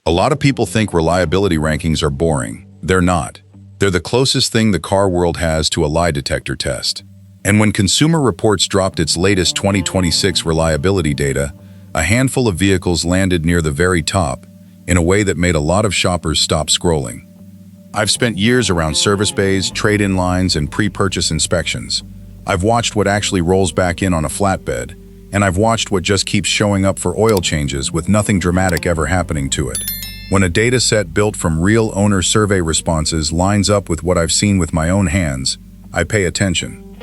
A lot of people think reliability rankings are boring. They're not. They're the closest thing the car world has to a lie detector test. And when Consumer Reports dropped its latest 2026 reliability data, a handful of vehicles landed near the very top in a way that made a lot of shoppers stop scrolling. I've spent years around service bays, trade-in lines, and pre-purchase inspections. I've watched what actually rolls back in on a flatbed, and I've watched what just keeps showing up for oil changes with nothing dramatic ever happening to it. When a data set built from real owner survey responses lines up with what I've seen with my own hands, I pay attention.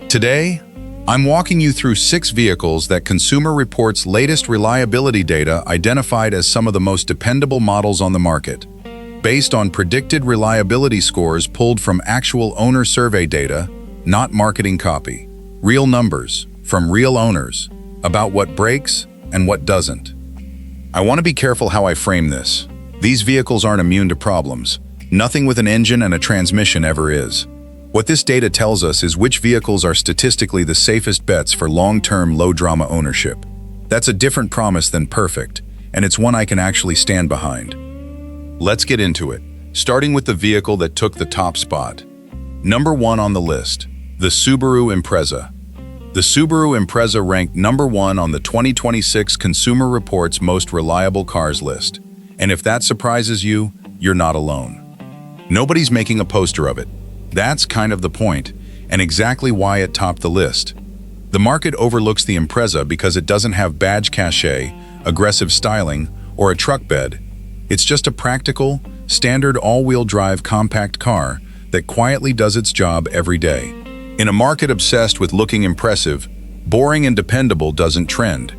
Today, I'm walking you through 6 vehicles that Consumer Reports' latest reliability data identified as some of the most dependable models on the market. Based on predicted reliability scores pulled from actual owner survey data, not marketing copy. Real numbers, from real owners, about what breaks and what doesn't. I want to be careful how I frame this. These vehicles aren't immune to problems. Nothing with an engine and a transmission ever is. What this data tells us is which vehicles are statistically the safest bets for long-term, low-drama ownership. That's a different promise than perfect, and it's one I can actually stand behind. Let's get into it, starting with the vehicle that took the top spot. Number 1 on the list, the Subaru Impreza. The Subaru Impreza ranked number 1 on the 2026 Consumer Reports Most Reliable Cars list. And if that surprises you, you're not alone. Nobody's making a poster of it. That's kind of the point, and exactly why it topped the list. The market overlooks the Impreza because it doesn't have badge cachet, aggressive styling, or a truck bed. It's just a practical, standard all-wheel drive compact car that quietly does its job every day. In a market obsessed with looking impressive, boring and dependable doesn't trend.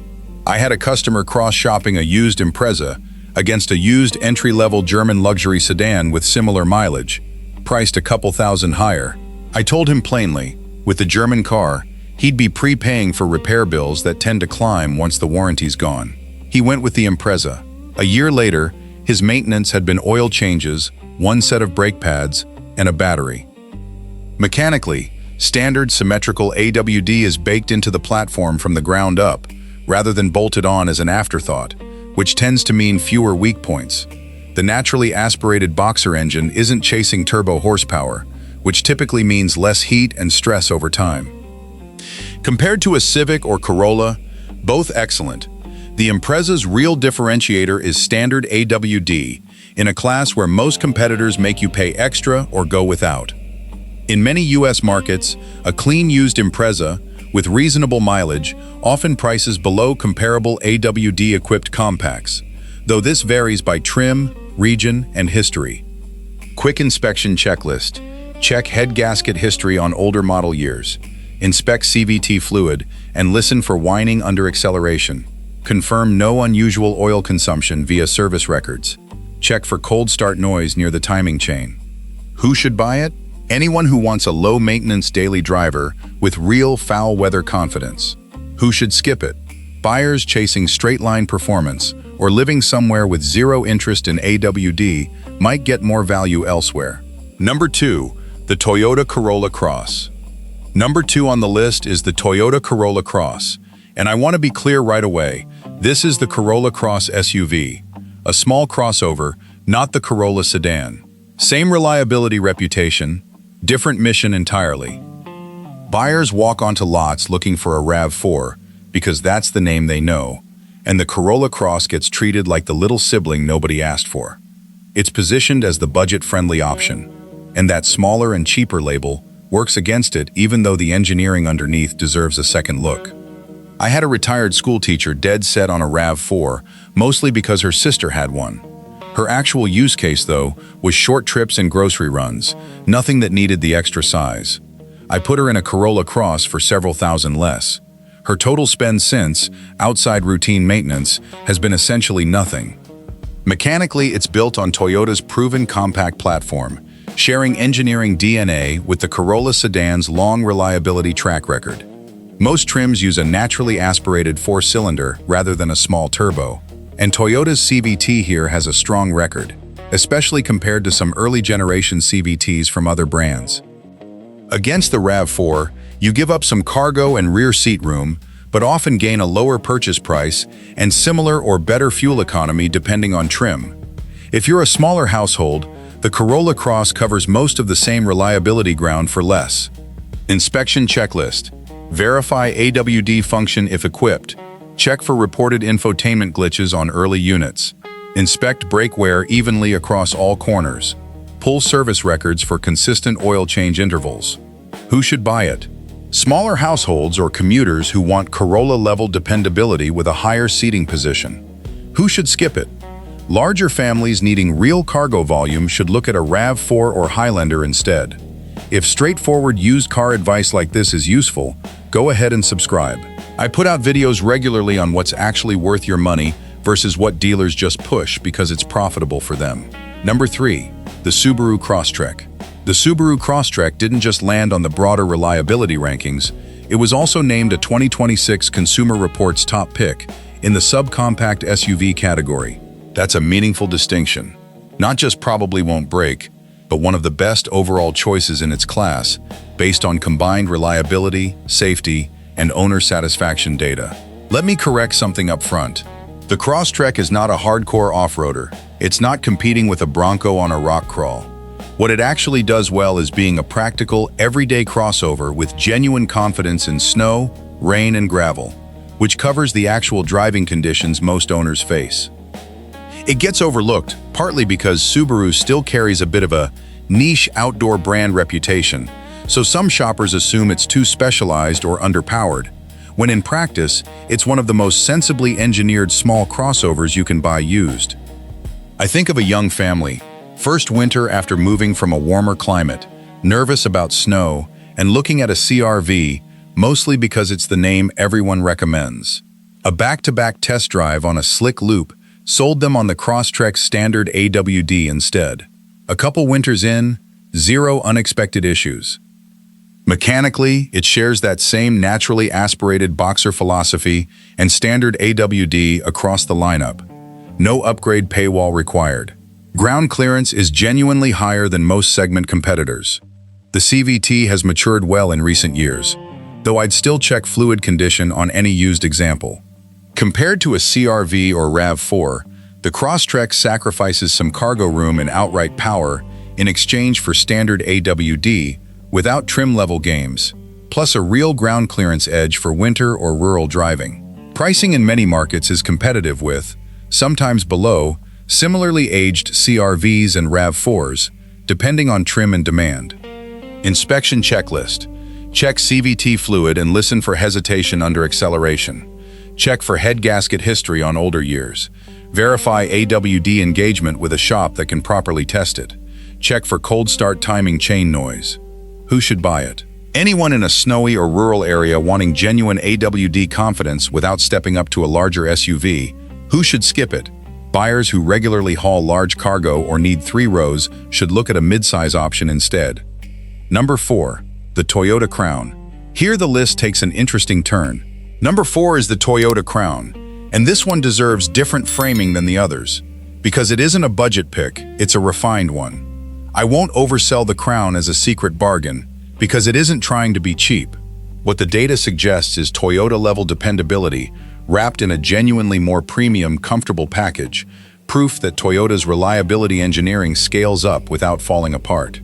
I had a customer cross-shopping a used Impreza against a used entry-level German luxury sedan with similar mileage, priced a couple thousand higher. I told him plainly, with the German car, he'd be prepaying for repair bills that tend to climb once the warranty's gone. He went with the Impreza. A year later, his maintenance had been oil changes, 1 set of brake pads, and a battery. Mechanically, standard symmetrical AWD is baked into the platform from the ground up, rather than bolted on as an afterthought, which tends to mean fewer weak points. The naturally aspirated boxer engine isn't chasing turbo horsepower, which typically means less heat and stress over time. Compared to a Civic or Corolla, both excellent, the Impreza's real differentiator is standard AWD, in a class where most competitors make you pay extra or go without. In many US markets, a clean used Impreza, with reasonable mileage, often prices below comparable AWD-equipped compacts, though this varies by trim, region, and history. Quick inspection checklist. Check head gasket history on older model years. Inspect CVT fluid and listen for whining under acceleration. Confirm no unusual oil consumption via service records. Check for cold start noise near the timing chain. Who should buy it? Anyone who wants a low-maintenance daily driver with real foul weather confidence. Who should skip it? Buyers chasing straight-line performance or living somewhere with zero interest in AWD might get more value elsewhere. Number 2, the Toyota Corolla Cross. Number 2 on the list is the Toyota Corolla Cross, and I want to be clear right away, this is the Corolla Cross SUV, a small crossover, not the Corolla sedan. Same reliability reputation, different mission entirely. Buyers walk onto lots looking for a RAV4 because that's the name they know, and the Corolla Cross gets treated like the little sibling nobody asked for. It's positioned as the budget-friendly option, and that smaller and cheaper label works against it even though the engineering underneath deserves a second look. I had a retired schoolteacher dead set on a RAV4, mostly because her sister had one. Her actual use case, though, was short trips and grocery runs, nothing that needed the extra size. I put her in a Corolla Cross for several thousand less. Her total spend since, outside routine maintenance, has been essentially nothing. Mechanically, it's built on Toyota's proven compact platform, sharing engineering DNA with the Corolla sedan's long reliability track record. Most trims use a naturally aspirated 4-cylinder rather than a small turbo, and Toyota's CVT here has a strong record, especially compared to some early generation CVTs from other brands. Against the RAV4, you give up some cargo and rear seat room, but often gain a lower purchase price and similar or better fuel economy depending on trim. If you're a smaller household, the Corolla Cross covers most of the same reliability ground for less. Inspection checklist. Verify AWD function if equipped. Check for reported infotainment glitches on early units. Inspect brake wear evenly across all corners. Pull service records for consistent oil change intervals. Who should buy it? Smaller households or commuters who want Corolla-level dependability with a higher seating position. Who should skip it? Larger families needing real cargo volume should look at a RAV4 or Highlander instead. If straightforward used car advice like this is useful, go ahead and subscribe. I put out videos regularly on what's actually worth your money versus what dealers just push because it's profitable for them. Number 3. The Subaru Crosstrek. The Subaru Crosstrek didn't just land on the broader reliability rankings, it was also named a 2026 Consumer Reports top pick in the subcompact SUV category. That's a meaningful distinction. Not just probably won't break, but one of the best overall choices in its class, based on combined reliability, safety, and owner satisfaction data. Let me correct something up front. The Crosstrek is not a hardcore off-roader. It's not competing with a Bronco on a rock crawl. What it actually does well is being a practical, everyday crossover with genuine confidence in snow, rain, and gravel, which covers the actual driving conditions most owners face. It gets overlooked, partly because Subaru still carries a bit of a niche outdoor brand reputation, so some shoppers assume it's too specialized or underpowered, when in practice, it's one of the most sensibly engineered small crossovers you can buy used. I think of a young family, first winter after moving from a warmer climate, nervous about snow, and looking at a CR-V, mostly because it's the name everyone recommends. A back-to-back test drive on a slick loop sold them on the Crosstrek's standard AWD instead. A couple winters in, zero unexpected issues. Mechanically, it shares that same naturally aspirated boxer philosophy and standard AWD across the lineup. No upgrade paywall required. Ground clearance is genuinely higher than most segment competitors. The CVT has matured well in recent years, though I'd still check fluid condition on any used example. Compared to a CR-V or RAV4, the Crosstrek sacrifices some cargo room and outright power in exchange for standard AWD without trim-level games, plus a real ground clearance edge for winter or rural driving. Pricing in many markets is competitive with, sometimes below, similarly aged CR-Vs and RAV4s, depending on trim and demand. Inspection checklist. Check CVT fluid and listen for hesitation under acceleration. Check for head gasket history on older years. Verify AWD engagement with a shop that can properly test it. Check for cold start timing chain noise. Who should buy it? Anyone in a snowy or rural area wanting genuine AWD confidence without stepping up to a larger SUV. Who should skip it? Buyers who regularly haul large cargo or need 3 rows should look at a midsize option instead. Number 4. The Toyota Crown. Here the list takes an interesting turn. Number 4 is the Toyota Crown, and this one deserves different framing than the others, because it isn't a budget pick, it's a refined one. I won't oversell the Crown as a secret bargain, because it isn't trying to be cheap. What the data suggests is Toyota-level dependability, wrapped in a genuinely more premium, comfortable package, proof that Toyota's reliability engineering scales up without falling apart.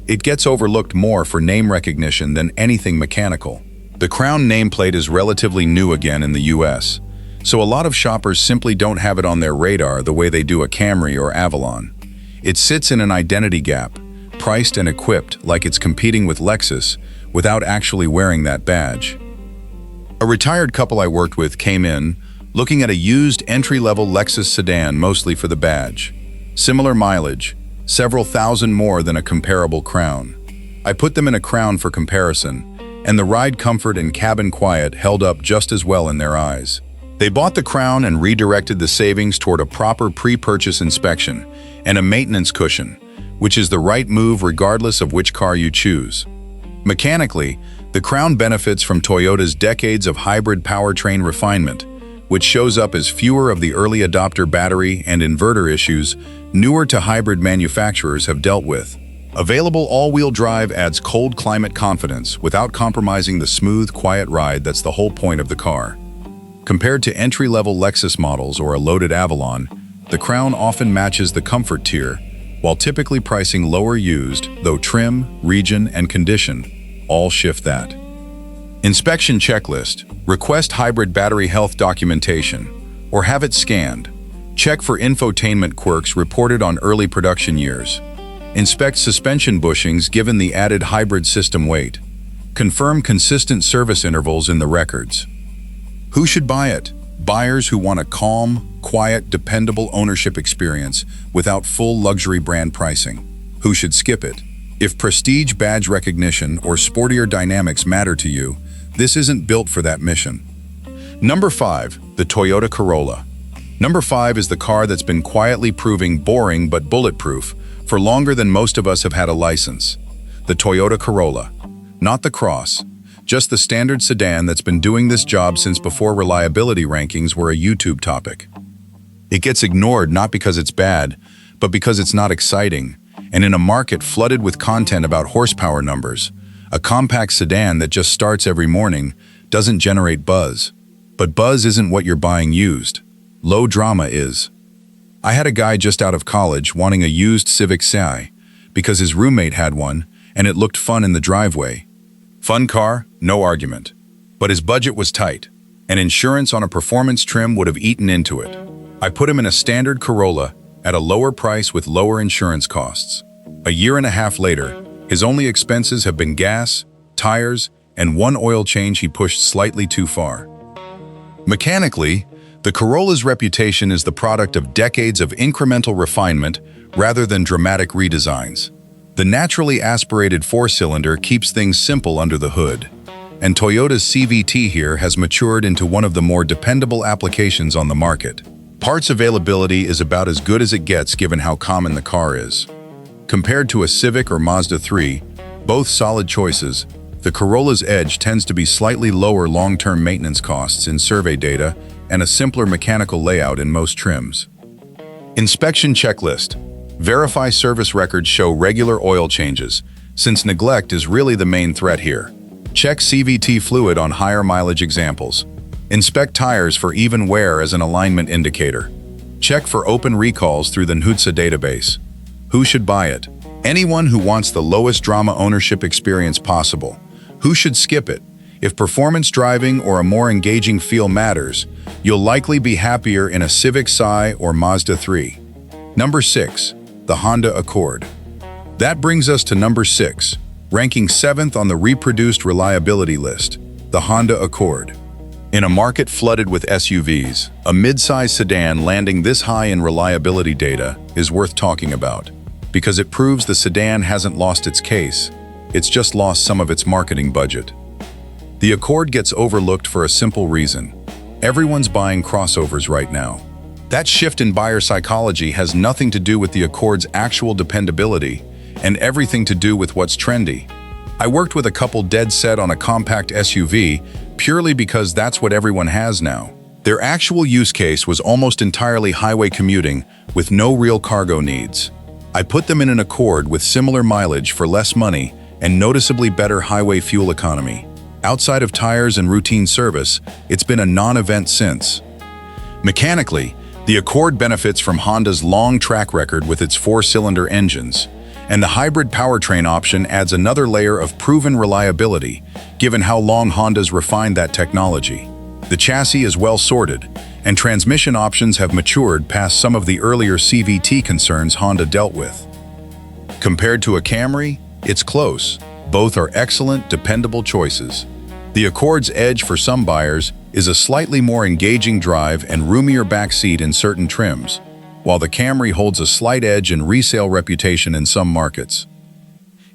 It gets overlooked more for name recognition than anything mechanical. The Crown nameplate is relatively new again in the US, so a lot of shoppers simply don't have it on their radar the way they do a Camry or Avalon. It sits in an identity gap, priced and equipped like it's competing with Lexus without actually wearing that badge. A retired couple I worked with came in, looking at a used entry-level Lexus sedan mostly for the badge. Similar mileage, several thousand more than a comparable Crown. I put them in a Crown for comparison, and the ride comfort and cabin quiet held up just as well in their eyes. They bought the Crown and redirected the savings toward a proper pre-purchase inspection and a maintenance cushion, which is the right move regardless of which car you choose. Mechanically, the Crown benefits from Toyota's decades of hybrid powertrain refinement, which shows up as fewer of the early adopter battery and inverter issues newer to hybrid manufacturers have dealt with. Available all-wheel drive adds cold climate confidence without compromising the smooth, quiet ride that's the whole point of the car. Compared to entry-level Lexus models or a loaded Avalon, the Crown often matches the comfort tier, while typically pricing lower used, though trim, region, and condition all shift that. Inspection checklist. Request hybrid battery health documentation, or have it scanned. Check for infotainment quirks reported on early production years. Inspect suspension bushings given the added hybrid system weight. Confirm consistent service intervals in the records. Who should buy it? Buyers who want a calm, quiet, dependable ownership experience without full luxury brand pricing. Who should skip it? If prestige badge recognition or sportier dynamics matter to you, this isn't built for that mission. Number 5, the Toyota Corolla. Number 5 is the car that's been quietly proving boring but bulletproof for longer than most of us have had a license. The Toyota Corolla. Not the Cross, just the standard sedan that's been doing this job since before reliability rankings were a YouTube topic. It gets ignored not because it's bad, but because it's not exciting, and in a market flooded with content about horsepower numbers, a compact sedan that just starts every morning doesn't generate buzz. But buzz isn't what you're buying used. Low drama is. I had a guy just out of college wanting a used Civic Si because his roommate had one and it looked fun in the driveway. Fun car, no argument. But his budget was tight, and insurance on a performance trim would have eaten into it. I put him in a standard Corolla at a lower price with lower insurance costs. A year and a half later, his only expenses have been gas, tires, and one oil change he pushed slightly too far. Mechanically, the Corolla's reputation is the product of decades of incremental refinement rather than dramatic redesigns. The naturally aspirated four-cylinder keeps things simple under the hood, and Toyota's CVT here has matured into one of the more dependable applications on the market. Parts availability is about as good as it gets given how common the car is. Compared to a Civic or Mazda 3, both solid choices, the Corolla's edge tends to be slightly lower long-term maintenance costs in survey data and a simpler mechanical layout in most trims. Inspection checklist. Verify service records show regular oil changes, since neglect is really the main threat here. Check CVT fluid on higher mileage examples. Inspect tires for even wear as an alignment indicator. Check for open recalls through the NHTSA database. Who should buy it? Anyone who wants the lowest drama ownership experience possible. Who should skip it? If performance driving or a more engaging feel matters, you'll likely be happier in a Civic Si or Mazda 3. Number 6. The Honda Accord. That brings us to number 6, ranking 7th on the reproduced reliability list, the Honda Accord. In a market flooded with SUVs, a mid-size sedan landing this high in reliability data is worth talking about, because it proves the sedan hasn't lost its case, it's just lost some of its marketing budget. The Accord gets overlooked for a simple reason. Everyone's buying crossovers right now. That shift in buyer psychology has nothing to do with the Accord's actual dependability and everything to do with what's trendy. I worked with a couple dead set on a compact SUV purely because that's what everyone has now. Their actual use case was almost entirely highway commuting with no real cargo needs. I put them in an Accord with similar mileage for less money and noticeably better highway fuel economy. Outside of tires and routine service, it's been a non-event since. Mechanically, the Accord benefits from Honda's long track record with its four-cylinder engines, and the hybrid powertrain option adds another layer of proven reliability, given how long Honda's refined that technology. The chassis is well sorted, and transmission options have matured past some of the earlier CVT concerns Honda dealt with. Compared to a Camry, it's close. Both are excellent, dependable choices. The Accord's edge for some buyers is a slightly more engaging drive and roomier backseat in certain trims, while the Camry holds a slight edge and resale reputation in some markets.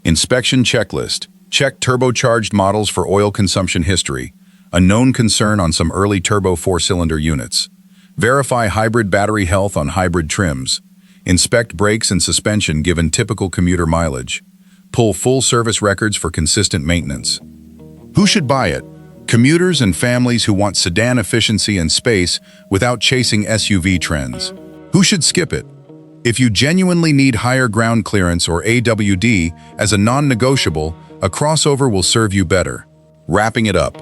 Inspection checklist. Check turbocharged models for oil consumption history, a known concern on some early turbo four-cylinder units. Verify hybrid battery health on hybrid trims. Inspect brakes and suspension given typical commuter mileage. Pull full service records for consistent maintenance. Who should buy it? Commuters and families who want sedan efficiency and space without chasing SUV trends. Who should skip it? If you genuinely need higher ground clearance or AWD as a non-negotiable, a crossover will serve you better. Wrapping it up.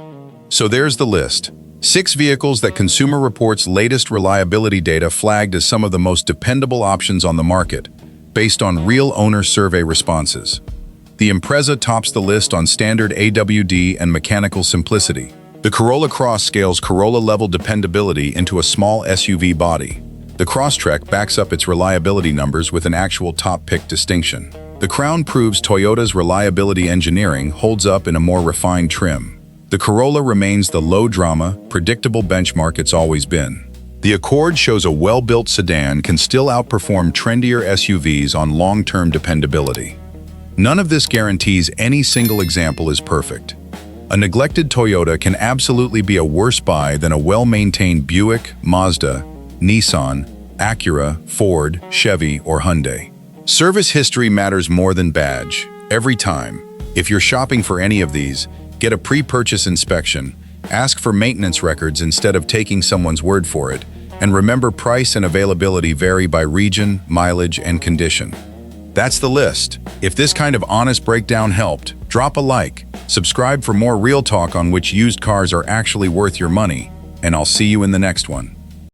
So there's the list. 6 vehicles that Consumer Reports' latest reliability data flagged as some of the most dependable options on the market, based on real owner survey responses. The Impreza tops the list on standard AWD and mechanical simplicity. The Corolla Cross scales Corolla-level dependability into a small SUV body. The Crosstrek backs up its reliability numbers with an actual top-pick distinction. The Crown proves Toyota's reliability engineering holds up in a more refined trim. The Corolla remains the low-drama, predictable benchmark it's always been. The Accord shows a well-built sedan can still outperform trendier SUVs on long-term dependability. None of this guarantees any single example is perfect. A neglected Toyota can absolutely be a worse buy than a well-maintained Buick, Mazda, Nissan, Acura, Ford, Chevy, or Hyundai. Service history matters more than badge, every time. If you're shopping for any of these, get a pre-purchase inspection, ask for maintenance records instead of taking someone's word for it, and remember price and availability vary by region, mileage, and condition. That's the list. If this kind of honest breakdown helped, drop a like, subscribe for more real talk on which used cars are actually worth your money, and I'll see you in the next one.